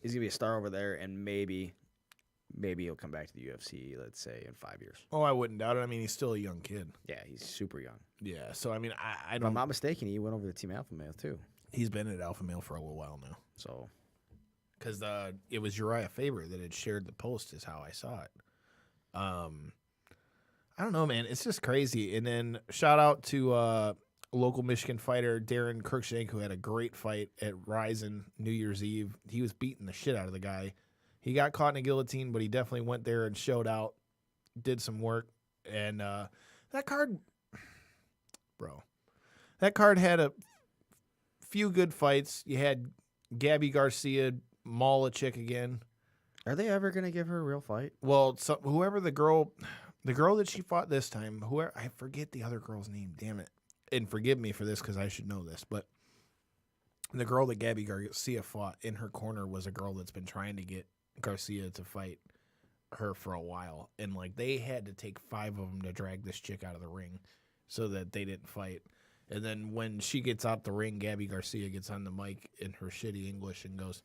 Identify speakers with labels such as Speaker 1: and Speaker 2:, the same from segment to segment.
Speaker 1: He's gonna be a star over there, and maybe he'll come back to the UFC. Let's say in 5 years.
Speaker 2: Oh, I wouldn't doubt it. I mean, he's still a young kid.
Speaker 1: Yeah, he's super young.
Speaker 2: Yeah, so I mean, I
Speaker 1: If
Speaker 2: don't.
Speaker 1: I'm not mistaken, he went over to Team Alpha Male too.
Speaker 2: He's been at Alpha Male for a little while now.
Speaker 1: So,
Speaker 2: Because it was Uriah Faber that had shared the post, is how I saw it. I don't know, man. It's just crazy. And then shout out to local Michigan fighter Darren Kirkshank, who had a great fight at Ryzen New Year's Eve. He was beating the shit out of the guy. He got caught in a guillotine, but he definitely went there and showed out, did some work. And that card, bro, that card had a few good fights. You had Gabby Garcia maul a chick again.
Speaker 1: are they ever gonna give her a real fight?
Speaker 2: Well, whoever the girl that she fought this time, whoever, I forget the other girl's name, damn it. And forgive me for this because I should know this, but the girl that Gabby Garcia fought in her corner was a girl that's been trying to get Garcia to fight her for a while. And, like, they had to take 5 of them to drag this chick out of the ring so that they didn't fight. And then when she gets out the ring, Gabby Garcia gets on the mic in her shitty English and goes,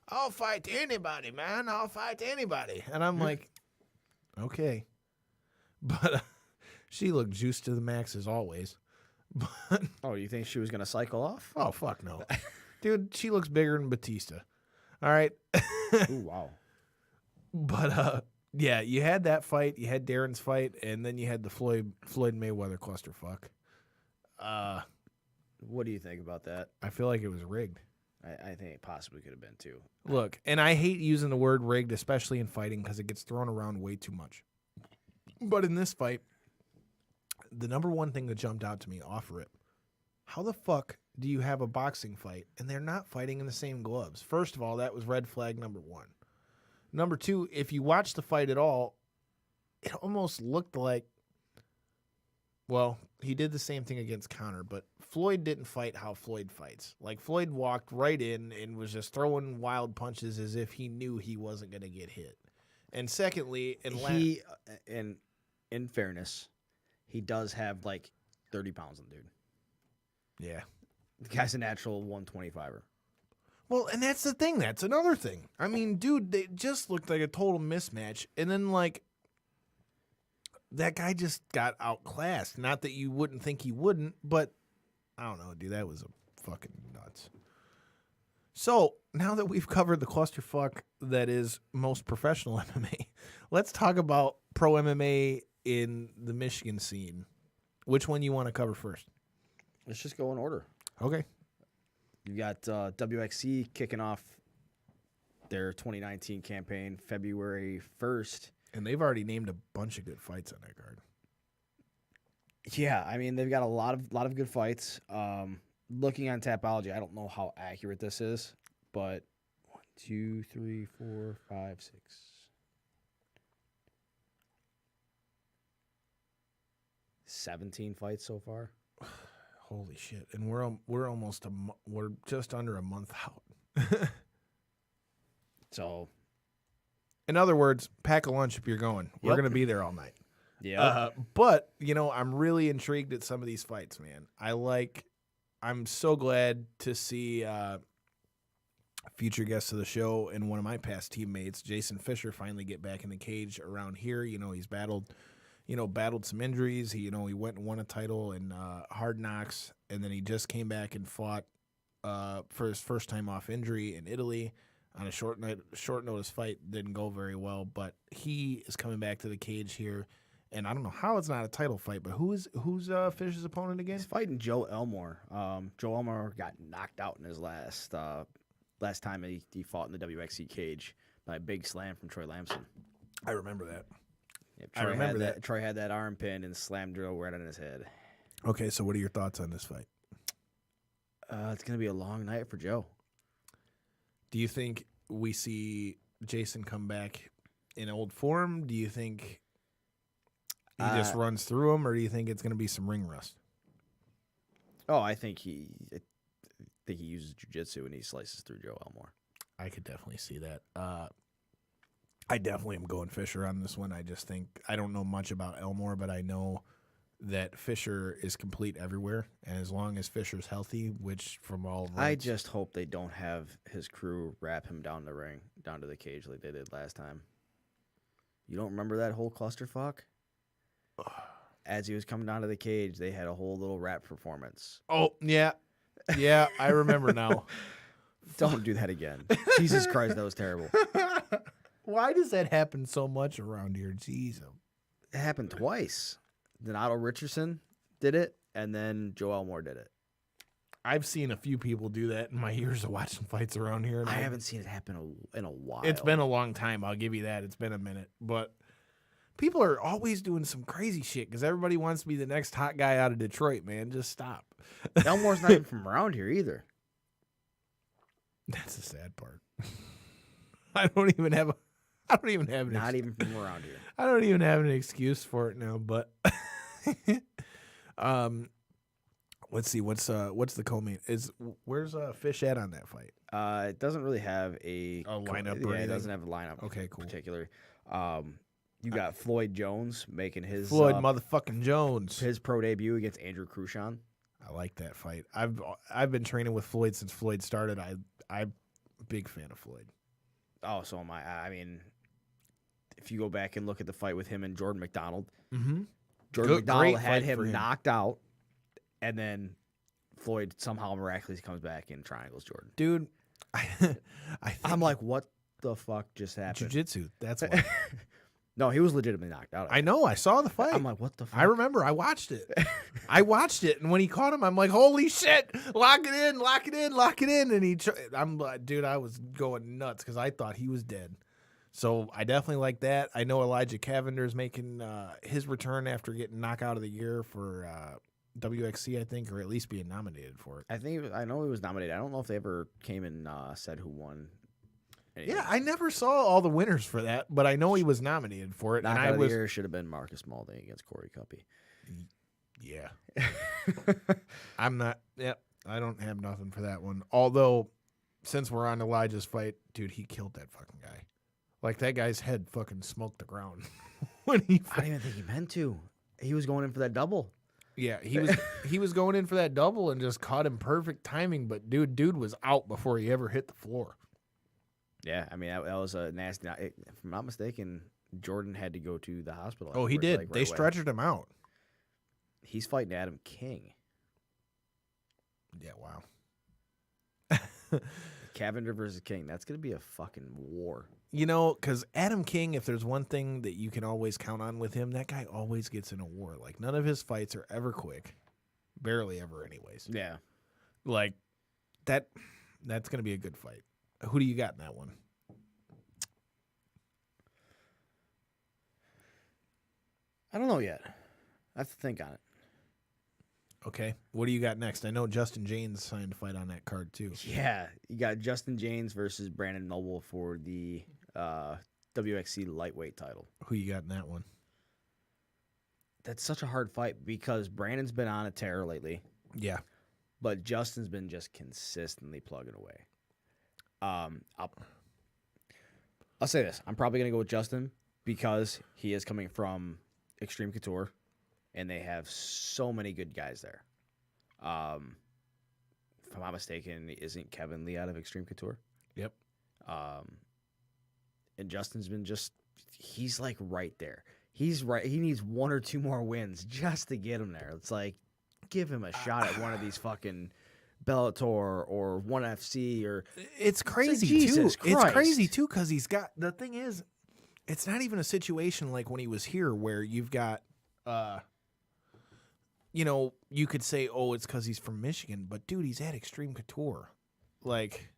Speaker 2: "I'll fight anybody, man. I'll fight anybody." And I'm like, okay. But she looked juiced to the max as always. But
Speaker 1: Oh, you think she was gonna cycle off?
Speaker 2: oh, fuck no. Dude, she looks bigger than Batista. All right.
Speaker 1: Ooh, wow.
Speaker 2: But yeah, you had that fight, you had Darren's fight, and then you had the Floyd Mayweather clusterfuck.
Speaker 1: What do you think about that?
Speaker 2: I feel like it was rigged.
Speaker 1: I think it possibly could have been too.
Speaker 2: Look, and I hate using the word rigged, especially in fighting, because it gets thrown around way too much. But in this fight, the number one thing that jumped out to me off rip, how the fuck do you have a boxing fight and they're not fighting in the same gloves? First of all, that was red flag number 1. Number 2, if you watch the fight at all, it almost looked like, well, he did the same thing against Conor, but Floyd didn't fight how Floyd fights. Like, Floyd walked right in and was just throwing wild punches as if he knew he wasn't going to get hit. And secondly,
Speaker 1: in fairness, he does have like 30 pounds on the dude.
Speaker 2: yeah.
Speaker 1: The guy's a natural 125er.
Speaker 2: Well, and that's the thing. That's another thing. I mean, dude, they just looked like a total mismatch. And then, like, that guy just got outclassed. Not that you wouldn't think he wouldn't, but I don't know, dude. That was a fucking nuts. So, now that we've covered the clusterfuck that is most professional MMA, let's talk about pro MMA in the Michigan scene. Which one you want to cover first?
Speaker 1: Let's just go in order.
Speaker 2: Okay.
Speaker 1: You got WXC kicking off their 2019 campaign February 1st.
Speaker 2: And they've already named a bunch of good fights on that card.
Speaker 1: Yeah, I mean, they've got a lot of good fights. Looking on Tapology, I don't know how accurate this is, but 1, 2, 3, 4, 5, 6. 17 fights so far.
Speaker 2: Holy shit! And we're just under a month out.
Speaker 1: So,
Speaker 2: in other words, pack a lunch if you're going. We're
Speaker 1: Yep.
Speaker 2: gonna be there all night.
Speaker 1: yeah.
Speaker 2: But I'm really intrigued at some of these fights, man. I'm so glad to see future guests of the show and one of my past teammates, Jason Fisher, finally get back in the cage around here. He's battled some injuries. He went and won a title in Hard Knocks, and then he just came back and fought for his first time off injury in Italy on a short notice fight. Didn't go very well, but he is coming back to the cage here. And I don't know how it's not a title fight, but who's Fish's opponent again?
Speaker 1: He's fighting Joe Elmore. Joe Elmore got knocked out in his last time he fought in the WXC cage by a big slam from Troy Lamson.
Speaker 2: I remember that.
Speaker 1: Yep,
Speaker 2: I remember that.
Speaker 1: Troy had that arm pin and slammed Joe right on his head.
Speaker 2: Okay, so what are your thoughts on this fight?
Speaker 1: It's going to be a long night for Joe.
Speaker 2: Do you think we see Jason come back in old form? Do you think he just runs through him, or do you think it's going to be some ring rust?
Speaker 1: Oh, I think he uses jiu-jitsu and he slices through Joe Elmore.
Speaker 2: I could definitely see that. I definitely am going Fisher on this one. I just think I don't know much about Elmore, but I know that Fisher is complete everywhere, and as long as Fisher's healthy, which from all
Speaker 1: I
Speaker 2: rights,
Speaker 1: just hope they don't have his crew wrap him down the ring, down to the cage like they did last time. You don't remember that whole clusterfuck? As he was coming down to the cage, they had a whole little rap performance.
Speaker 2: oh yeah, I remember now.
Speaker 1: Don't do that again. Jesus Christ, that was terrible.
Speaker 2: Why does that happen so much around here? Jeez.
Speaker 1: It happened twice. Then Otto Richardson did it, and then Joe Elmore did it.
Speaker 2: I've seen a few people do that in my years of watching fights around here. And
Speaker 1: I haven't seen it happen in a while.
Speaker 2: It's been a long time. I'll give you that. It's been a minute. But people are always doing some crazy shit because everybody wants to be the next hot guy out of Detroit, man. Just stop.
Speaker 1: Elmore's not even from around here either.
Speaker 2: That's the sad part. I don't even have an
Speaker 1: Not even from around here.
Speaker 2: I don't even have an excuse for it now, but let's see what's the co-main where's Fish at on that fight?
Speaker 1: It doesn't really have a
Speaker 2: lineup
Speaker 1: Yeah,
Speaker 2: or
Speaker 1: it
Speaker 2: anything?
Speaker 1: doesn't have a lineup.
Speaker 2: Okay, cool.
Speaker 1: Particular. You got Floyd Jones making his
Speaker 2: Floyd motherfucking Jones.
Speaker 1: his pro debut against Andrew Cruchon.
Speaker 2: I like that fight. I've been training with Floyd since Floyd started. I'm a big fan of Floyd.
Speaker 1: Oh, so am I. I mean, if you go back and look at the fight with him and Jordan McDonald,
Speaker 2: Mm-hmm.
Speaker 1: Jordan
Speaker 2: Great
Speaker 1: McDonald
Speaker 2: fight
Speaker 1: had
Speaker 2: for
Speaker 1: him
Speaker 2: him.
Speaker 1: knocked out, and then Floyd somehow miraculously comes back and triangles Jordan.
Speaker 2: Dude, I think
Speaker 1: I'm like, what the fuck just happened?
Speaker 2: jiu-jitsu. That's why.
Speaker 1: No, he was legitimately knocked out.
Speaker 2: I know. I saw the fight.
Speaker 1: I'm like, what the fuck?
Speaker 2: I remember. I watched it. And when he caught him, I'm like, holy shit! Lock it in, lock it in, lock it in. And I'm like, dude, I was going nuts because I thought he was dead. So I definitely like that. I know Elijah Cavender is making his return after getting knockout of the year for WXC, I think, or at least being nominated for it.
Speaker 1: I know he was nominated. I don't know if they ever came and said who won. anything.
Speaker 2: Yeah, I never saw all the winners for that, but I know he was nominated for it.
Speaker 1: Knockout
Speaker 2: and I
Speaker 1: of
Speaker 2: was
Speaker 1: the year should have been Marcus Malding against Corey Cuppy.
Speaker 2: Yeah. I'm not. Yep. I don't have nothing for that one. Although, since we're on Elijah's fight, dude, he killed that fucking guy. Like, that guy's head fucking smoked the ground when he.
Speaker 1: I didn't even think he meant to. He was going in for that double.
Speaker 2: Yeah, he was going in for that double and just caught him perfect timing. But dude was out before he ever hit the floor.
Speaker 1: Yeah, I mean that was a nasty. If I'm not mistaken, Jordan had to go to the hospital.
Speaker 2: Oh, he
Speaker 1: afterwards,
Speaker 2: did.
Speaker 1: like,
Speaker 2: They
Speaker 1: right away.
Speaker 2: stretched him out.
Speaker 1: He's fighting Adam King.
Speaker 2: Yeah. Wow.
Speaker 1: Cavender versus King. That's gonna be a fucking war.
Speaker 2: You know, because Adam King, if there's one thing that you can always count on with him, that guy always gets in a war. Like, none of his fights are ever quick. Barely ever, anyways.
Speaker 1: Yeah.
Speaker 2: Like, that's going to be a good fight. Who do you got in that one?
Speaker 1: I don't know yet. I have to think on it.
Speaker 2: Okay. What do you got next? I know Justin James signed to fight on that card, too.
Speaker 1: Yeah, you got Justin James versus Brandon Noble for the WXC lightweight title.
Speaker 2: Who you got in that one?
Speaker 1: That's such a hard fight because Brandon's been on a tear lately,
Speaker 2: Yeah.
Speaker 1: but Justin's been just consistently plugging away. I'll say this. I'm probably going to go with Justin because he is coming from Extreme Couture, and they have so many good guys there. If I'm not mistaken, isn't Kevin Lee out of Extreme Couture?
Speaker 2: Yep.
Speaker 1: And Justin's been he's like right there. He's right. He needs one or two more wins just to get him there. It's like, give him a shot at one of these fucking Bellator or ONE FC or.
Speaker 2: It's crazy,
Speaker 1: Jesus
Speaker 2: too. It's
Speaker 1: Christ.
Speaker 2: crazy, too, because he's got. The thing is, it's not even a situation like when he was here where you've got. You could say, oh, it's because he's from Michigan, but dude, he's at Extreme Couture. Like,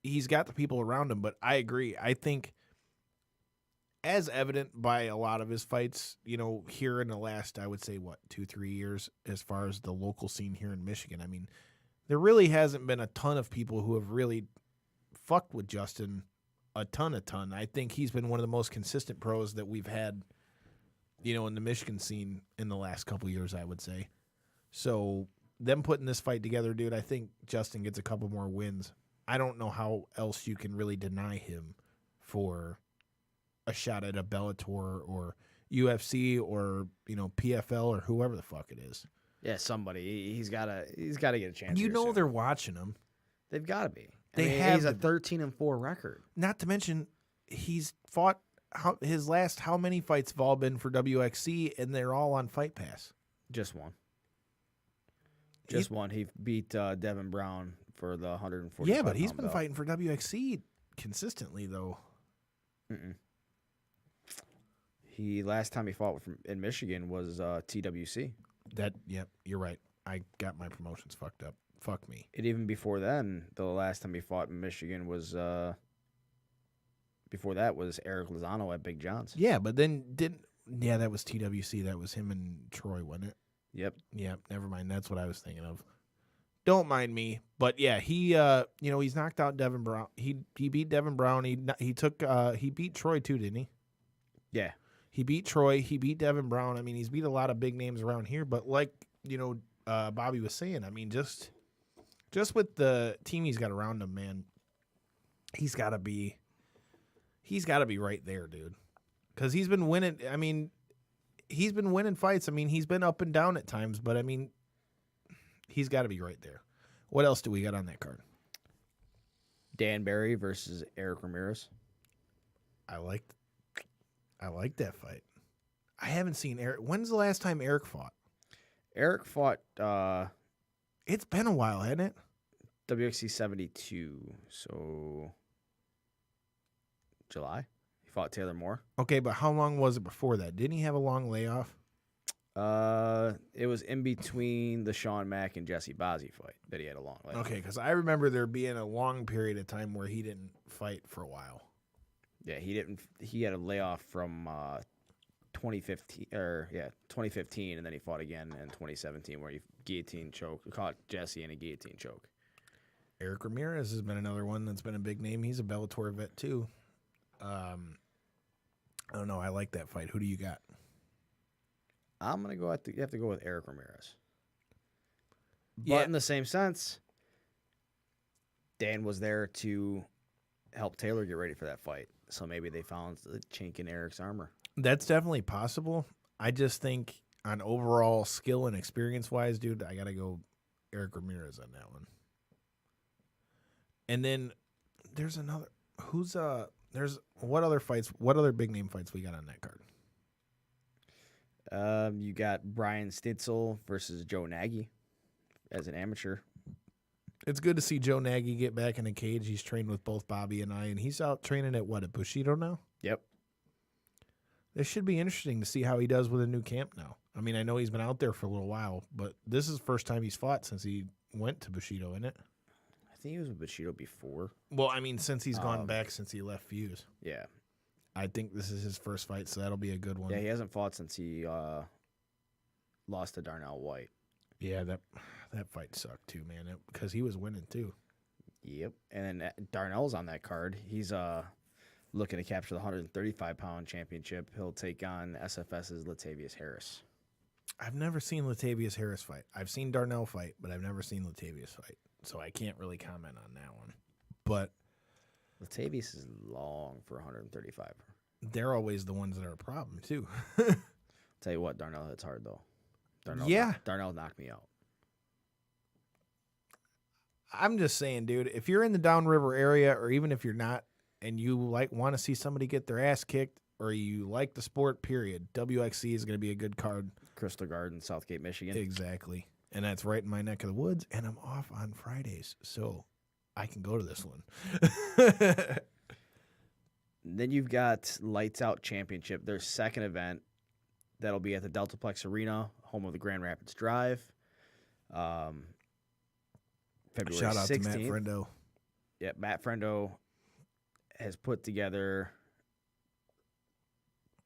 Speaker 2: he's got the people around him, but I agree. I think, as evident by a lot of his fights, here in the last, I would say, 2-3 years, as far as the local scene here in Michigan, I mean, there really hasn't been a ton of people who have really fucked with Justin a ton. I think he's been one of the most consistent pros that we've had, in the Michigan scene in the last couple of years, I would say. So them putting this fight together, dude, I think Justin gets a couple more wins. I don't know how else you can really deny him for a shot at a Bellator or UFC or PFL or whoever the fuck it is.
Speaker 1: Yeah, somebody. He's gotta get a chance.
Speaker 2: You
Speaker 1: here
Speaker 2: know
Speaker 1: soon.
Speaker 2: they're watching him.
Speaker 1: They've got to be.
Speaker 2: He's
Speaker 1: a 13-4 record.
Speaker 2: Not to mention, he's fought his last how many fights have all been for WXC, and they're all on Fight Pass.
Speaker 1: Just one. Just one. He beat Devin Brown for the 140.
Speaker 2: Yeah, but he's been fighting for WXC consistently, though.
Speaker 1: Last time he fought in Michigan was TWC.
Speaker 2: Yep, you're right. I got my promotions fucked up. Fuck me.
Speaker 1: And even before then, the last time he fought in Michigan was before that was Eric Lozano at Big John's.
Speaker 2: Yeah, but then that was TWC. That was him and Troy, wasn't it?
Speaker 1: Yep.
Speaker 2: Yep. Never mind. That's what I was thinking of. Don't mind me. But yeah, he he's knocked out Devin Brown. He beat Devin Brown. He beat Troy too, didn't he?
Speaker 1: Yeah.
Speaker 2: He beat Troy. He beat Devin Brown. I mean, he's beat a lot of big names around here. But like Bobby was saying, I mean, just with the team he's got around him, man, he's got to be right there, dude. Because he's been winning. I mean, he's been winning fights. I mean, he's been up and down at times, but I mean, he's got to be right there. What else do we got on that card?
Speaker 1: Dan Barry versus Eric Ramirez.
Speaker 2: I like that fight. I haven't seen Eric. When's the last time Eric fought?
Speaker 1: Eric fought.
Speaker 2: It's been a while, hasn't it?
Speaker 1: WXC 72. So July. He fought Taylor Moore.
Speaker 2: Okay, but how long was it before that? Didn't he have a long layoff?
Speaker 1: It was in between the Sean Mack and Jesse Bozzi fight that he had a long layoff.
Speaker 2: Okay, because I remember there being a long period of time where he didn't fight for a while.
Speaker 1: Yeah, he didn't. He had a layoff from 2015, and then he fought again in 2017 where he caught Jesse in a guillotine choke.
Speaker 2: Eric Ramirez has been another one that's been a big name. He's a Bellator vet too. I don't know. I like that fight. Who do you got?
Speaker 1: I'm gonna go. You have to go with Eric Ramirez. But in the same sense, Dan was there to help Taylor get ready for that fight. So maybe they found the chink in Eric's armor.
Speaker 2: That's definitely possible. I just think on overall skill and experience-wise, dude, I got to go Eric Ramirez on that one. And then there's another. What other big name fights we got on that card?
Speaker 1: You got Brian Stitzel versus Joe Nagy as an amateur.
Speaker 2: It's good to see Joe Nagy get back in the cage. He's trained with both Bobby and I, and he's out training at Bushido now?
Speaker 1: Yep.
Speaker 2: This should be interesting to see how he does with a new camp now. I mean, I know he's been out there for a little while, but this is the first time he's fought since he went to Bushido, isn't it?
Speaker 1: I think he was with Bushido before.
Speaker 2: Well, I mean, since he's gone back since he left Fuse.
Speaker 1: Yeah.
Speaker 2: I think this is his first fight, so that'll be a good one.
Speaker 1: Yeah, he hasn't fought since he lost to Darnell White.
Speaker 2: Yeah, that fight sucked too, man, because he was winning too.
Speaker 1: Yep. And then Darnell's on that card. He's looking to capture the 135-pound championship. He'll take on SFS's Latavius Harris.
Speaker 2: I've never seen Latavius Harris fight. I've seen Darnell fight, but I've never seen Latavius fight, so I can't really comment on that one. But
Speaker 1: Latavius is long for 135.
Speaker 2: They're always the ones that are a problem, too.
Speaker 1: Tell you what, Darnell hits hard, though. Darnell knocked me out.
Speaker 2: I'm just saying, dude, if you're in the Downriver area, or even if you're not, and you want to see somebody get their ass kicked, or you like the sport, period, WXC is going to be a good card.
Speaker 1: Crystal Garden, Southgate, Michigan.
Speaker 2: Exactly. And that's right in my neck of the woods, and I'm off on Fridays, so I can go to this one.
Speaker 1: Then you've got Lights Out Championship, their second event. That'll be at the Deltaplex Arena, home of the Grand Rapids Drive. February
Speaker 2: Shout out
Speaker 1: 16th.
Speaker 2: to Matt Frendo.
Speaker 1: Yeah, Matt Frendo has put together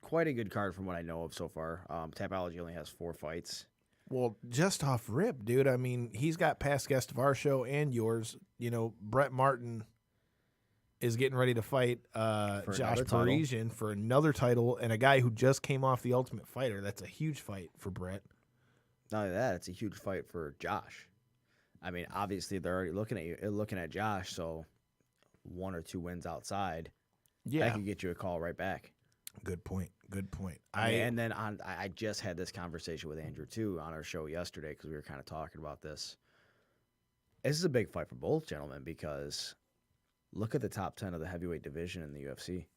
Speaker 1: quite a good card from what I know of so far. Tapology only has 4 fights.
Speaker 2: Well, just off rip, dude. I mean, he's got past guest of our show and yours. You know, Brett Martin is getting ready to fight Josh Parisian for another title, and a guy who just came off the Ultimate Fighter. That's a huge fight for Brett.
Speaker 1: Not only that, it's a huge fight for Josh. I mean, obviously they're already looking at Josh, so 1 or 2 wins outside, that could get you a call right back.
Speaker 2: Good point. Good point.
Speaker 1: And then I just had this conversation with Andrew too on our show yesterday because we were kind of talking about this. This is a big fight for both gentlemen because look at the top 10 of the heavyweight division in the UFC.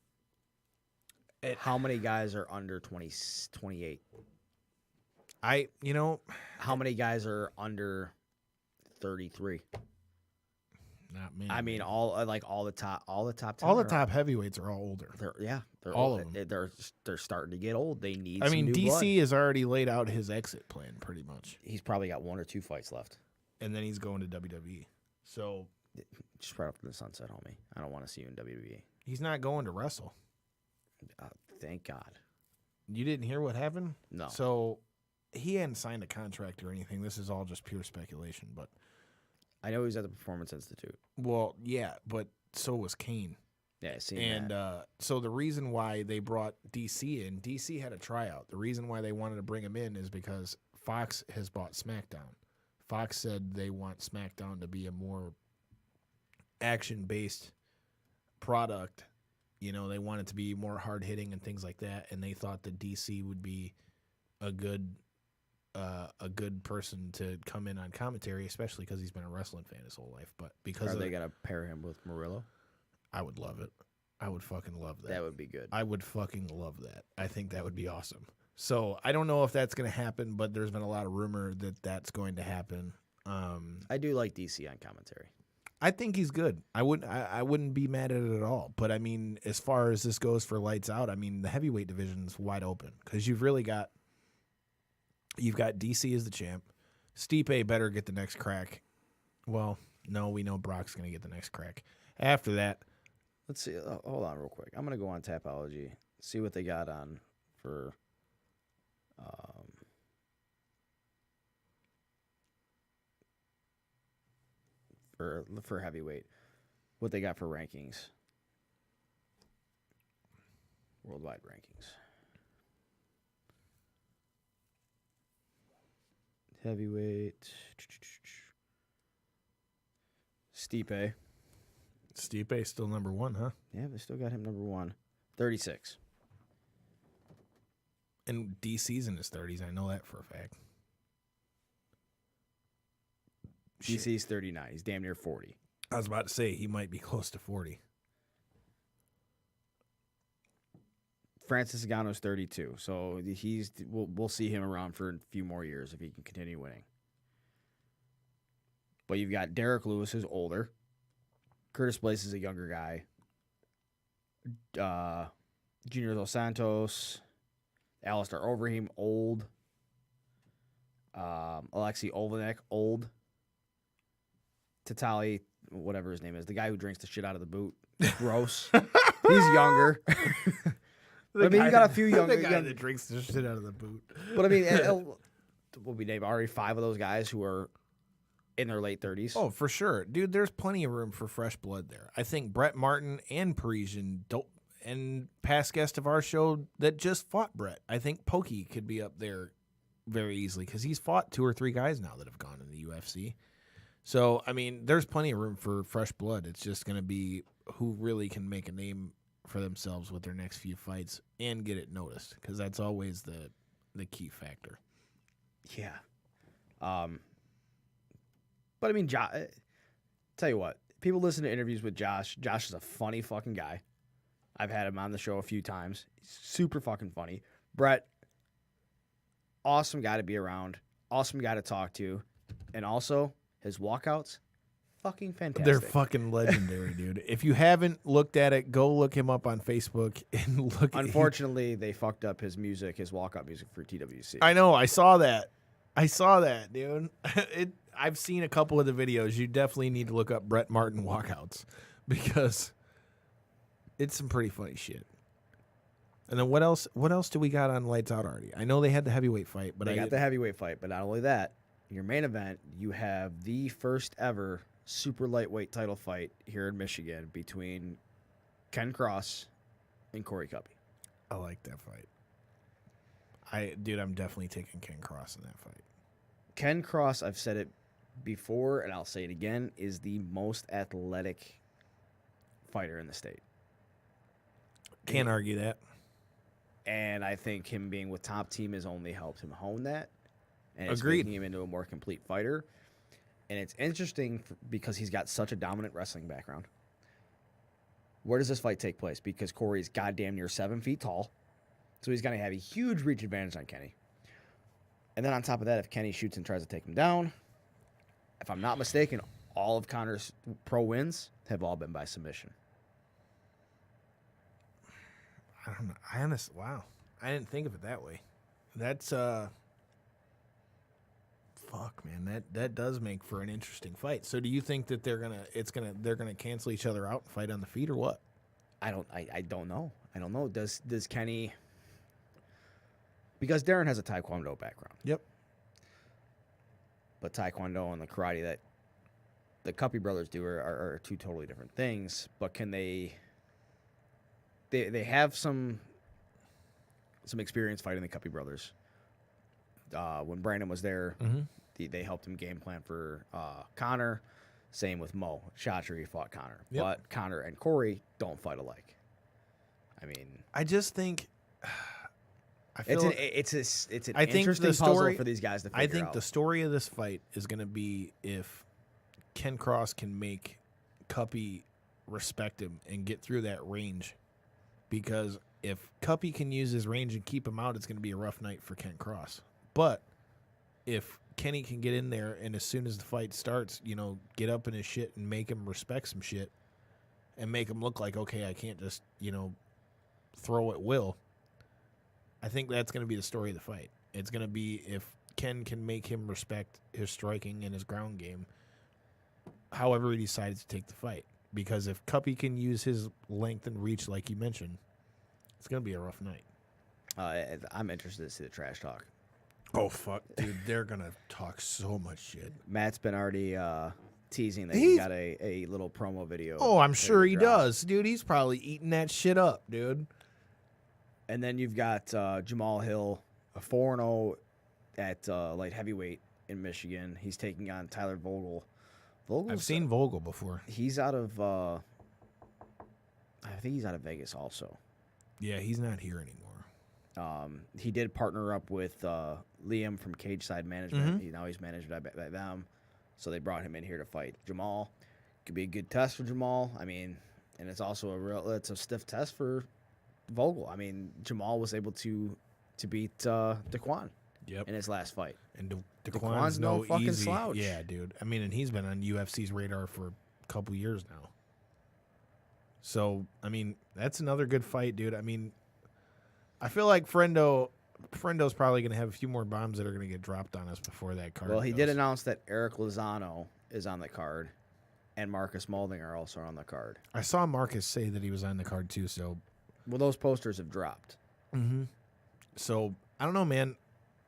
Speaker 1: How many guys are under 28? How many guys are under 33?
Speaker 2: Not many.
Speaker 1: I mean, all the top 10.
Speaker 2: All the top heavyweights are all older.
Speaker 1: They're
Speaker 2: all
Speaker 1: old.
Speaker 2: of them.
Speaker 1: They're starting to get old. They need.
Speaker 2: I mean,
Speaker 1: some new
Speaker 2: DC
Speaker 1: blood.
Speaker 2: has already laid out his exit plan pretty much,
Speaker 1: He's probably got 1 or 2 fights left.
Speaker 2: and then he's going to WWE. So
Speaker 1: Just right up in the sunset, homie. I don't want to see you in WWE.
Speaker 2: he's not going to wrestle.
Speaker 1: Thank God.
Speaker 2: You didn't hear what happened?
Speaker 1: No.
Speaker 2: So he hadn't signed a contract or anything. This is all just pure speculation. But
Speaker 1: I know he's at the Performance Institute.
Speaker 2: well, yeah, but so was Kane.
Speaker 1: Yeah, I seen
Speaker 2: And
Speaker 1: that.
Speaker 2: so the reason why they brought DC in, DC had a tryout. The reason why they wanted to bring him in is because Fox has bought SmackDown. Fox said they want SmackDown to be a more action-based product. You know, they want it to be more hard-hitting and things like that, and they thought that DC would be a good person to come in on commentary, especially because he's been a wrestling fan his whole life. But because
Speaker 1: Are they going to pair him with Murillo?
Speaker 2: I would love it. I would fucking love that.
Speaker 1: That would be good.
Speaker 2: I would fucking love that. I think that would be awesome. So I don't know if that's going to happen, but there's been a lot of rumor that that's going to happen.
Speaker 1: I do like DC on commentary.
Speaker 2: I think he's good. I wouldn't be mad at it at all. But I mean, as far as this goes for Lights Out, I mean the heavyweight division's wide open because you've got DC as the champ. Stipe better get the next crack. Well, no, we know Brock's going to get the next crack. After that,
Speaker 1: Let's see. Hold on real quick. I'm going to go on Tapology, see what they got on for heavyweight. What they got for rankings. Worldwide rankings. Heavyweight. Stipe.
Speaker 2: Stipe still number 1, huh?
Speaker 1: Yeah, they still got him number 1. 36.
Speaker 2: And DC's in his 30s. I know that for a fact.
Speaker 1: DC's 39. He's damn near 40.
Speaker 2: I was about to say he might be close to 40.
Speaker 1: Francis Nganou's 32. So we'll see him around for a few more years if he can continue winning. But you've got Derek Lewis, who's older. Curtis Blaze is a younger guy. Junior Dos Santos. Alistair Overeem, old. Alexei Olenek, old. Tatali, whatever his name is, the guy who drinks the shit out of the boot. Gross. He's younger. I mean, you got a few younger.
Speaker 2: The guy that drinks the shit out of the boot.
Speaker 1: But I mean, we'll be named already 5 of those guys who are in their late 30s.
Speaker 2: Oh, for sure. Dude, there's plenty of room for fresh blood there. I think Brett Martin and Parisian and past guest of our show that just fought Brett. I think Pokey could be up there very easily because he's fought 2 or 3 guys now that have gone in the UFC. So, I mean, there's plenty of room for fresh blood. It's just going to be who really can make a name for themselves with their next few fights and get it noticed because that's always the key factor.
Speaker 1: Yeah. But I mean, tell you what, people listen to interviews with Josh. Josh is a funny fucking guy. I've had him on the show a few times. He's super fucking funny. Brett, awesome guy to be around. Awesome guy to talk to. And also, his walkouts, fucking fantastic.
Speaker 2: They're fucking legendary, dude. If you haven't looked at it, go look him up on Facebook and look.
Speaker 1: Unfortunately, they fucked up his music, his walkout music for TWC.
Speaker 2: I know. I saw that, dude. I've seen a couple of the videos. You definitely need to look up Brett Martin walkouts because it's some pretty funny shit. And then what else? What else do we got on Lights Out already? I know they had the heavyweight fight, but
Speaker 1: they got the heavyweight fight. But not only that, your main event, you have the first ever super lightweight title fight here in Michigan between Ken Cross and Corey Cuppy.
Speaker 2: I like that fight. I'm definitely taking Ken Cross in that fight.
Speaker 1: Ken Cross, I've said it before, and I'll say it again, is the most athletic fighter in the state.
Speaker 2: Can't argue that.
Speaker 1: And I think him being with Top Team has only helped him hone that. And it's
Speaker 2: Agreed.
Speaker 1: making him into a more complete fighter. And it's interesting because he's got such a dominant wrestling background. Where does this fight take place? Because Corey's goddamn near 7 feet tall. So he's going to have a huge reach advantage on Kenny. And then on top of that, if Kenny shoots and tries to take him down, if I'm not mistaken, all of Connor's pro wins have all been by submission.
Speaker 2: I don't know. Wow. I didn't think of it that way. That's fuck, man. That does make for an interesting fight. So do you think that they're gonna cancel each other out and fight on the feet or what?
Speaker 1: I don't know. I don't know. Does Kenny, because Darren has a Taekwondo background.
Speaker 2: Yep.
Speaker 1: But Taekwondo and the karate that the Cuppy brothers do are two totally different things. But can they have some experience fighting the Cuppy brothers. When Brandon was there, they helped him game plan for Connor. Same with Mo. Chatri fought Connor.
Speaker 2: Yep.
Speaker 1: But Connor and Corey don't fight alike. I mean,
Speaker 2: I just think
Speaker 1: it's an interesting puzzle for these guys to figure out.
Speaker 2: I think the story of this fight is going to be if Ken Cross can make Cuppy respect him and get through that range. Because if Cuppy can use his range and keep him out, it's going to be a rough night for Ken Cross. But if Kenny can get in there and as soon as the fight starts, get up in his shit and make him respect some shit and make him look like, okay, I can't just, throw at will. I think that's going to be the story of the fight. It's going to be if Ken can make him respect his striking and his ground game, however he decides to take the fight. Because if Cuppy can use his length and reach like you mentioned, it's going to be a rough night.
Speaker 1: I'm interested to see the trash talk.
Speaker 2: Oh, fuck, dude. They're going to talk so much shit.
Speaker 1: Matt's been already teasing that he got a little promo video.
Speaker 2: Oh, I'm sure he does. Dude, he's probably eating that shit up, dude.
Speaker 1: And then you've got Jamal Hill, a 4-0 at light heavyweight in Michigan. He's taking on Tyler Vogel.
Speaker 2: I've seen Vogel before.
Speaker 1: He's out of, I think he's out of Vegas also.
Speaker 2: Yeah, he's not here anymore.
Speaker 1: He did partner up with Liam from Cage Side Management. He's managed by them. So they brought him in here to fight Jamal. Could be a good test for Jamal. I mean, and it's also it's a stiff test for Vogel. I mean, Jamal was able to beat Daquan in his last fight.
Speaker 2: And
Speaker 1: Daquan's no fucking slouch.
Speaker 2: Yeah, dude. I mean, and he's been on UFC's radar for a couple years now. So, I mean, that's another good fight, dude. I mean, I feel like Friendo's probably going to have a few more bombs that are going to get dropped on us before that card.
Speaker 1: Well, he did announce that Eric Lozano is on the card, and Marcus Moulding are also on the card.
Speaker 2: I saw Marcus say that he was on the card too. So,
Speaker 1: well, those posters have dropped.
Speaker 2: So I don't know, man.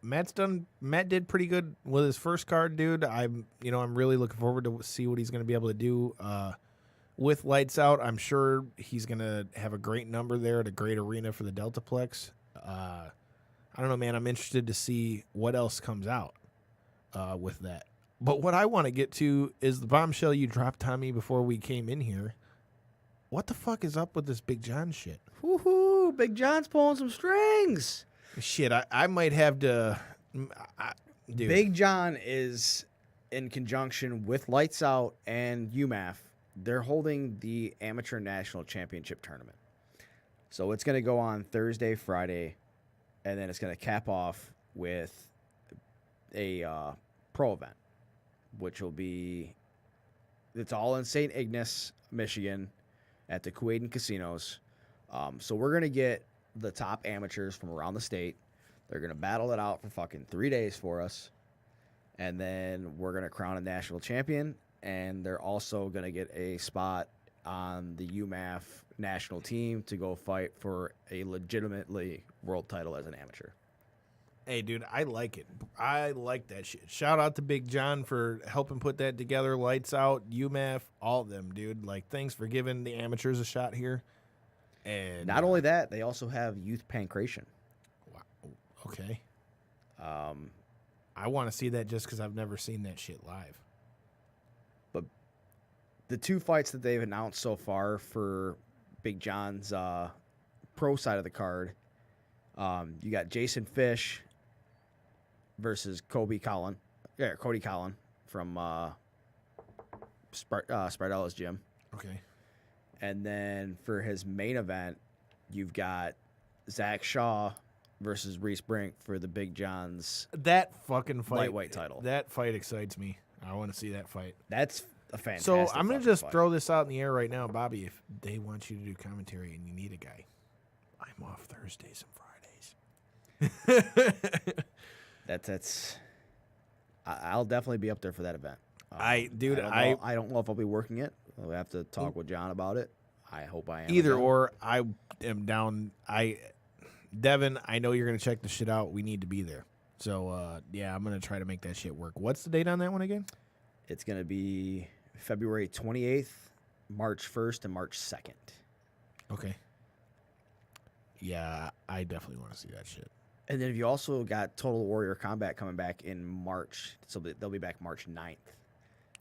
Speaker 2: Matt did pretty good with his first card, dude. I'm really looking forward to see what he's going to be able to do with Lights Out. I'm sure he's going to have a great number there at a great arena for the Deltaplex. I don't know, man. I'm interested to see what else comes out with that. But what I want to get to is the bombshell you dropped on me before we came in here. What the fuck is up with this Big John shit?
Speaker 1: Woohoo! Big John's pulling some strings.
Speaker 2: Shit, I might have to. Dude.
Speaker 1: Big John is in conjunction with Lights Out and UMAF. They're holding the Amateur National Championship Tournament. So it's going to go on Thursday, Friday, and then it's going to cap off with a pro event, which will be, it's all in St. Ignace, Michigan, at the Kuwaitan Casinos. So we're going to get the top amateurs from around the state. They're going to battle it out for fucking 3 days for us. And then we're going to crown a national champion. And they're also going to get a spot on the UMAF national team to go fight for a legitimately world title as an amateur.
Speaker 2: Hey, dude, I like it. I like that shit. Shout out to Big John for helping put that together. Lights Out, UMAF, all of them, dude. Like, thanks for giving the amateurs a shot here. And
Speaker 1: not only that, they also have youth pancration.
Speaker 2: Wow. Okay. I want to see that just because I've never seen that shit live.
Speaker 1: But the two fights that they've announced so far for Big John's pro side of the card, You got Jason Fish versus Cody Collin from Spardella's gym.
Speaker 2: Okay.
Speaker 1: And then for his main event, you've got Zach Shaw versus Reese Brink for the Big John's
Speaker 2: That fucking fight.
Speaker 1: lightweight title.
Speaker 2: That fight excites me. I want to see that fight.
Speaker 1: That's a fantastic
Speaker 2: So I'm going to just
Speaker 1: fight.
Speaker 2: throw this out in the air right now, Bobby. If they want you to do commentary and you need a guy, I'm off Thursdays and Fridays.
Speaker 1: I'll definitely be up there for that event.
Speaker 2: I
Speaker 1: don't know if I'll be working it. We'll have to talk with John about it. I hope I am.
Speaker 2: Either or, I am down. Devin, I know you're going to check the shit out. We need to be there. So, yeah, I'm going to try to make that shit work. What's the date on that one again?
Speaker 1: It's going to be February 28th, March 1st, and March 2nd.
Speaker 2: Okay. Yeah, I definitely want to see that shit.
Speaker 1: And then you also got Total Warrior Combat coming back in March. So they'll be back March 9th.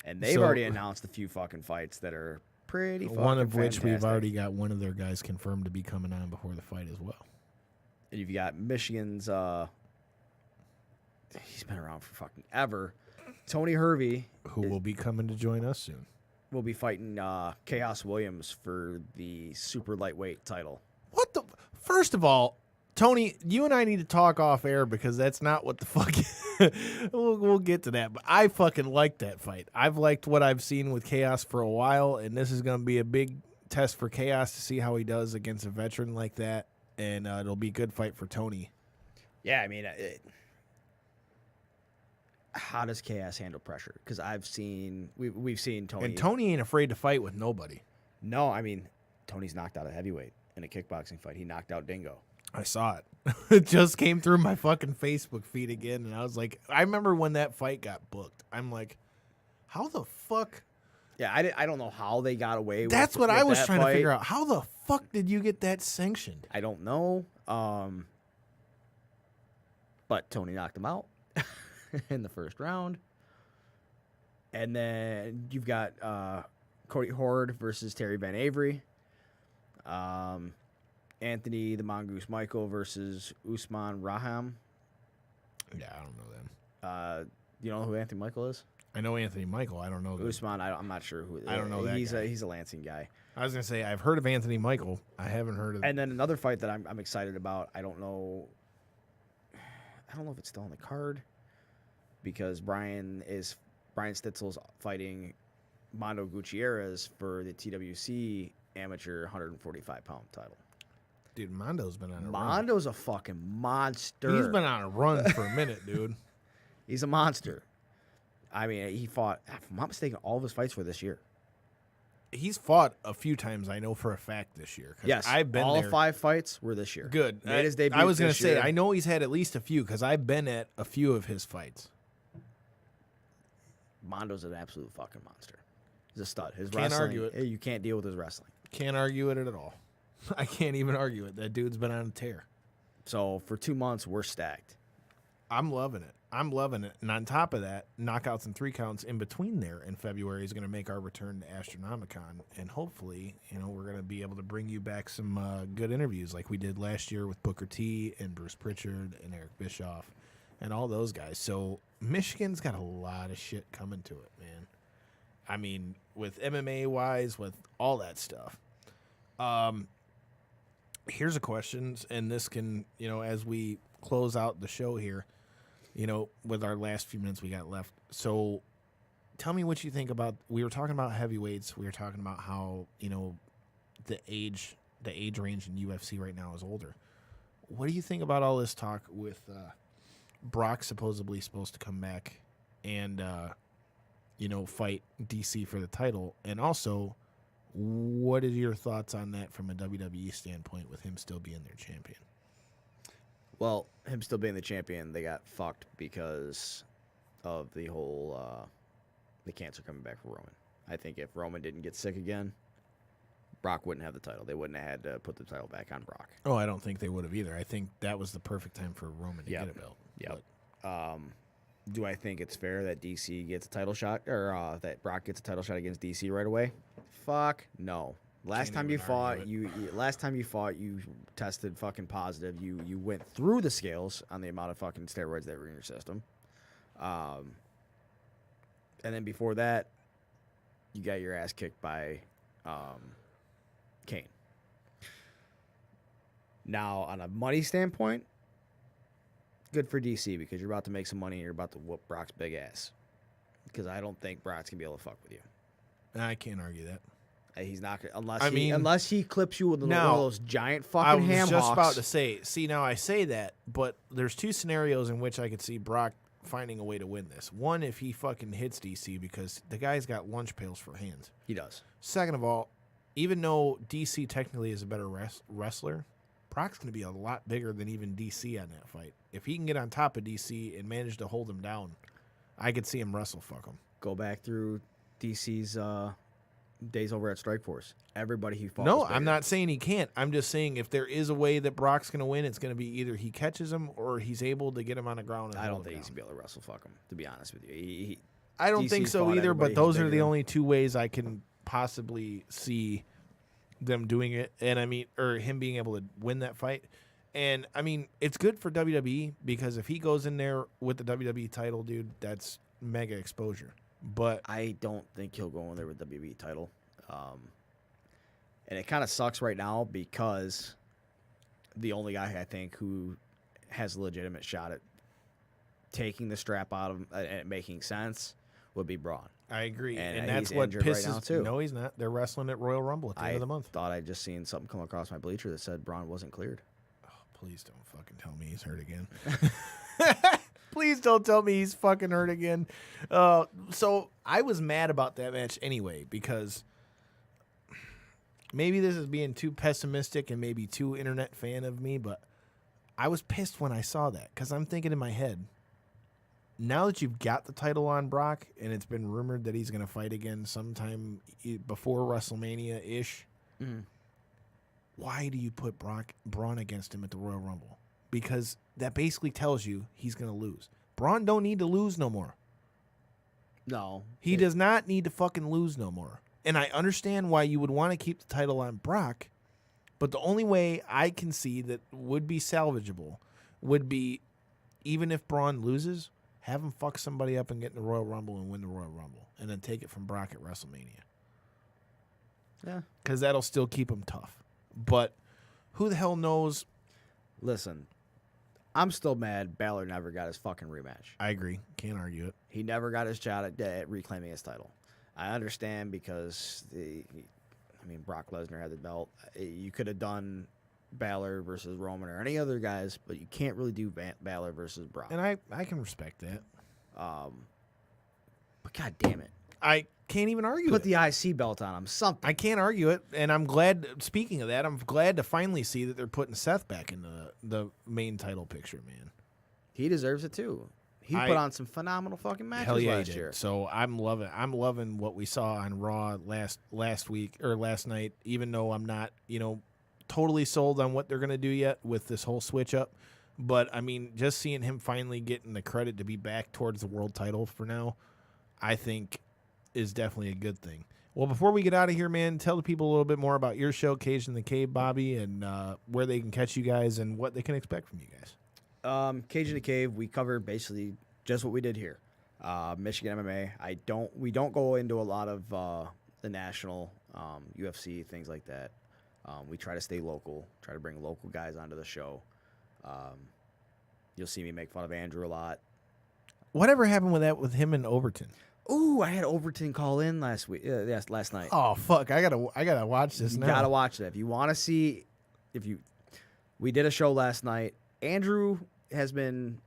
Speaker 1: And they've already announced a few fucking fights that are pretty fucking
Speaker 2: one of which
Speaker 1: fantastic.
Speaker 2: we've already got one of their guys confirmed to be coming on before the fight as well.
Speaker 1: And you've got Michigan's, he's been around for fucking ever. Tony Hervey.
Speaker 2: Who will be coming to join us soon.
Speaker 1: Will be fighting Chaos Williams for the super lightweight title.
Speaker 2: What the? First of all, Tony, you and I need to talk off air because that's not what the fuck. We'll get to that, but I fucking like that fight. I've liked what I've seen with Chaos for a while, and this is going to be a big test for Chaos to see how he does against a veteran like that, and it'll be a good fight for Tony.
Speaker 1: Yeah, I mean, how does Chaos handle pressure? Because we've seen Tony,
Speaker 2: and Tony ain't afraid to fight with nobody.
Speaker 1: No, I mean, Tony's knocked out a heavyweight in a kickboxing fight. He knocked out Dingo.
Speaker 2: I saw it. It just came through my fucking Facebook feed again, and I was like, I remember when that fight got booked. I'm like, how the fuck?
Speaker 1: Yeah, I don't know how they got away with
Speaker 2: That's what I was trying
Speaker 1: fight.
Speaker 2: to figure out. How the fuck did you get that sanctioned?
Speaker 1: I don't know. But Tony knocked him out in the first round. And then you've got Cody Horde versus Terry Van Avery. Anthony the Mongoose Michael versus Usman Raham.
Speaker 2: Yeah, I don't know them.
Speaker 1: You know who Anthony Michael is?
Speaker 2: I know Anthony Michael. I don't know them.
Speaker 1: Usman, I'm not sure who.
Speaker 2: I don't know that
Speaker 1: he's
Speaker 2: guy.
Speaker 1: He's a Lansing guy.
Speaker 2: I was gonna say I've heard of Anthony Michael. I haven't heard of.
Speaker 1: And then another fight that I'm excited about. I don't know if it's still on the card because Brian Stitzel's fighting Mondo Gutierrez for the TWC amateur 145-pound title.
Speaker 2: Dude, Mondo's been on a run.
Speaker 1: Mondo's a fucking monster.
Speaker 2: He's been on a run for a minute, dude.
Speaker 1: He's a monster. I mean, he fought, if I'm not mistaken, all of his fights were this year.
Speaker 2: He's fought a few times, I know for a fact, this year.
Speaker 1: Yes,
Speaker 2: I've been
Speaker 1: all
Speaker 2: there.
Speaker 1: 5 fights were this year.
Speaker 2: Good.
Speaker 1: Made his debut
Speaker 2: I was going to
Speaker 1: this
Speaker 2: say,
Speaker 1: year.
Speaker 2: I know he's had at least a few because I've been at a few of his fights.
Speaker 1: Mondo's an absolute fucking monster. He's a stud. His
Speaker 2: Can't
Speaker 1: wrestling,
Speaker 2: argue it.
Speaker 1: You can't deal with his wrestling.
Speaker 2: Can't argue it at all. I can't even argue it. That dude's been on a tear.
Speaker 1: So for 2 months, we're stacked.
Speaker 2: I'm loving it. I'm loving it. And on top of that, knockouts and 3 counts in between there in February is going to make our return to Astronomicon. And hopefully, we're going to be able to bring you back some good interviews like we did last year with Booker T and Bruce Pritchard and Eric Bischoff and all those guys. So Michigan's got a lot of shit coming to it, man. I mean, with MMA-wise, with all that stuff. Here's a question, and this can, as we close out the show here, with our last few minutes we got left. So tell me what you think about, we were talking about heavyweights. We were talking about how, the age range in UFC right now is older. What do you think about all this talk with Brock supposedly supposed to come back and, fight DC for the title? And also, what are your thoughts on that from a WWE standpoint with him still being their champion?
Speaker 1: Well, him still being the champion, they got fucked because of the whole the cancer coming back for Roman. I think if Roman didn't get sick again, Brock wouldn't have the title. They wouldn't have had to put the title back on Brock.
Speaker 2: Oh, I don't think they would have either. I think that was the perfect time for Roman to get a belt.
Speaker 1: Yep. Do I think it's fair that DC gets a title shot or that Brock gets a title shot against DC right away? Fuck no. Last
Speaker 2: Can't
Speaker 1: time you
Speaker 2: even
Speaker 1: fought,
Speaker 2: argue
Speaker 1: you tested fucking positive. You went through the scales on the amount of fucking steroids that were in your system. And then before that, you got your ass kicked by Kane. Now, on a money standpoint, good for DC because you're about to make some money and you're about to whoop Brock's big ass. Because I don't think Brock's going to be able to fuck with you.
Speaker 2: I can't argue that.
Speaker 1: He's not gonna, unless
Speaker 2: unless
Speaker 1: he clips you with one
Speaker 2: now,
Speaker 1: of those giant
Speaker 2: I
Speaker 1: fucking
Speaker 2: was
Speaker 1: ham
Speaker 2: just
Speaker 1: hocks.
Speaker 2: about to say, see, now I say that, but there's two scenarios in which I could see Brock finding a way to win this. One, if he fucking hits DC because the guy's got lunch pails for hands.
Speaker 1: He does.
Speaker 2: Second of all, even though DC technically is a better wrestler, Brock's going to be a lot bigger than even DC on that fight. If he can get on top of DC and manage to hold him down, I could see him wrestle fuck him.
Speaker 1: Go back through DC's days over at Strikeforce. Everybody he fought.
Speaker 2: No,
Speaker 1: was bigger.
Speaker 2: I'm not saying he can't. I'm just saying if there is a way that Brock's going to win, it's going to be either he catches him or he's able to get him on the ground. And
Speaker 1: I don't
Speaker 2: hold him
Speaker 1: think he's
Speaker 2: down.
Speaker 1: gonna be able to wrestle fuck him. To be honest with you,
Speaker 2: I don't
Speaker 1: DC's
Speaker 2: think so
Speaker 1: fought
Speaker 2: either.
Speaker 1: everybody
Speaker 2: But those
Speaker 1: who's
Speaker 2: are the
Speaker 1: bigger.
Speaker 2: only two ways I can possibly see them doing it. And I mean, or him being able to win that fight. And I mean, it's good for WWE because if he goes in there with the WWE title, dude, that's mega exposure. But
Speaker 1: I don't think he'll go in there with the WWE title. And it kind of sucks right now because the only guy I think who has a legitimate shot at taking the strap out of him and it making sense would be Braun.
Speaker 2: I agree,
Speaker 1: And
Speaker 2: and that's
Speaker 1: he's
Speaker 2: what
Speaker 1: injured right
Speaker 2: pisses.
Speaker 1: now, too.
Speaker 2: No, he's not. They're wrestling at Royal Rumble at the end of the month.
Speaker 1: Thought I'd just seen something come across my bleacher that said Braun wasn't cleared.
Speaker 2: Oh, please don't fucking tell me he's hurt again. Please don't tell me he's fucking hurt again. So I was mad about that match anyway because maybe this is being too pessimistic and maybe too internet fan of me, but I was pissed when I saw that because I'm thinking in my head, now that you've got the title on Brock and it's been rumored that he's going to fight again sometime before WrestleMania-ish, why do you put Braun against him at the Royal Rumble? Because that basically tells you he's going to lose. Braun don't need to lose no more.
Speaker 1: No.
Speaker 2: He does not need to fucking lose no more. And I understand why you would want to keep the title on Brock, but the only way I can see that would be salvageable would be, even if Braun loses, have him fuck somebody up and get in the Royal Rumble and win the Royal Rumble, and then take it from Brock at WrestleMania.
Speaker 1: Yeah.
Speaker 2: Because that'll still keep him tough. But who the hell knows?
Speaker 1: Listen, I'm still mad Balor never got his fucking rematch.
Speaker 2: I agree. Can't argue it.
Speaker 1: He never got his shot at reclaiming his title. I understand because, Brock Lesnar had the belt. You could have done Balor versus Roman or any other guys, but you can't really do Balor versus Brock.
Speaker 2: And I can respect that.
Speaker 1: But god damn it.
Speaker 2: I can't even argue
Speaker 1: Put
Speaker 2: it.
Speaker 1: the IC belt on him. Something.
Speaker 2: I can't argue it, and I'm glad. Speaking of that, I'm glad to finally see that they're putting Seth back in the main title picture, man.
Speaker 1: He deserves it too. He put on some phenomenal fucking matches
Speaker 2: Hell yeah,
Speaker 1: last
Speaker 2: he did.
Speaker 1: year.
Speaker 2: So I'm loving what we saw on Raw last week or last night. Even though I'm not, totally sold on what they're gonna do yet with this whole switch up, but I mean, just seeing him finally getting the credit to be back towards the world title for now, I think is definitely a good thing. Well, before we get out of here, man, tell the people a little bit more about your show, Cage in the Cave, Bobby, and where they can catch you guys and what they can expect from you guys.
Speaker 1: Cage in the Cave, we cover basically just what we did here. Michigan MMA. We don't go into a lot of the national UFC, things like that. We try to stay local, try to bring local guys onto the show. You'll see me make fun of Andrew a lot.
Speaker 2: Whatever happened with that with him and Overton?
Speaker 1: Ooh, I had Overton call in last week. Yes, last night.
Speaker 2: Oh fuck! I gotta watch this
Speaker 1: You
Speaker 2: now.
Speaker 1: gotta watch it if you want to see. We did a show last night. Andrew has been.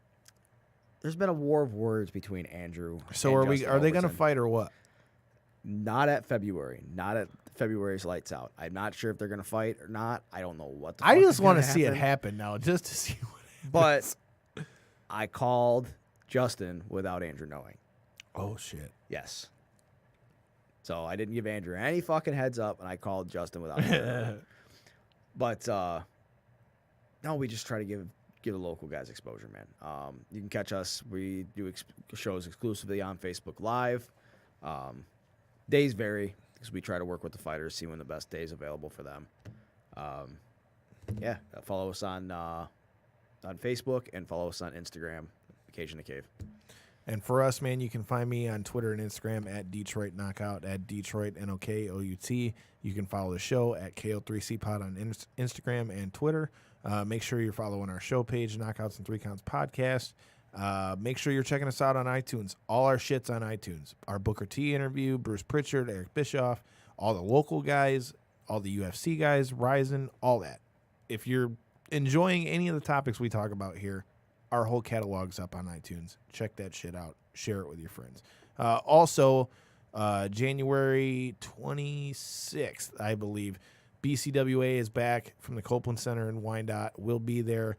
Speaker 1: There's been a war of words between Andrew.
Speaker 2: So
Speaker 1: and
Speaker 2: are
Speaker 1: Justin
Speaker 2: they gonna
Speaker 1: Overton.
Speaker 2: fight or what?
Speaker 1: Not at February. Not at February's Lights Out. I'm not sure if they're gonna fight or not. I don't know what. The
Speaker 2: I
Speaker 1: fuck
Speaker 2: just
Speaker 1: is
Speaker 2: want to
Speaker 1: gonna
Speaker 2: see it happen now, just to see what happens.
Speaker 1: But I called Justin without Andrew knowing.
Speaker 2: Oh shit!
Speaker 1: Yes. So I didn't give Andrew any fucking heads up, and I called Justin without Andrew knowing. But no, we just try to give the local guys exposure, man. You can catch us. We do shows exclusively on Facebook Live. Days vary. because we try to work with the fighters, see when the best day is available for them. Follow us on Facebook and follow us on Instagram, Occasion to Cave.
Speaker 2: And for us, man, you can find me on Twitter and Instagram at Detroit Knockout, at Detroit NOKOUT. You can follow the show at KO3C Pod on Instagram and Twitter. Make sure you're following our show page, Knockouts and 3 Counts Podcast. Make sure you're checking us out on iTunes. All our shit's on iTunes. Our Booker T interview, Bruce Pritchard, Eric Bischoff, all the local guys, all the UFC guys, Ryzen, all that. If you're enjoying any of the topics we talk about here, our whole catalog's up on iTunes. Check that shit out. Share it with your friends. Also, January 26th, I believe, BCWA is back from the Copeland Center in Wyandotte. We'll be there.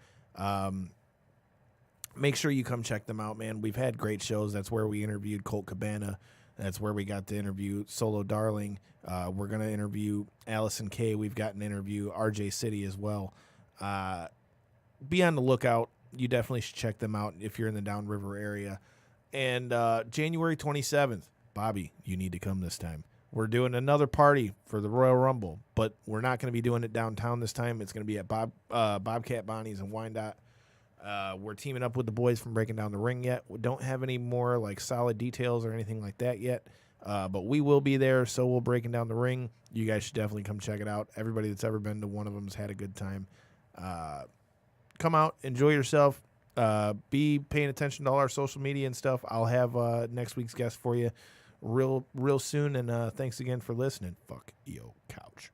Speaker 2: Make sure you come check them out, man. We've had great shows. That's where we interviewed Colt Cabana. That's where we got to interview Solo Darling. We're going to interview Allison Kay. We've got an interview, RJ City as well. Be on the lookout. You definitely should check them out if you're in the Downriver area. And January 27th, Bobby, you need to come this time. We're doing another party for the Royal Rumble, but we're not going to be doing it downtown this time. It's going to be at Bobcat Bonnie's in Wyandotte. We're teaming up with the boys from Breaking Down the Ring yet. We don't have any more like solid details or anything like that yet, but we will be there, so we'll Breaking Down the Ring. You guys should definitely come check it out. Everybody that's ever been to one of them has had a good time. Come out, enjoy yourself. Be paying attention to all our social media and stuff. I'll have next week's guest for you real soon, and thanks again for listening. Fuck EO Couch.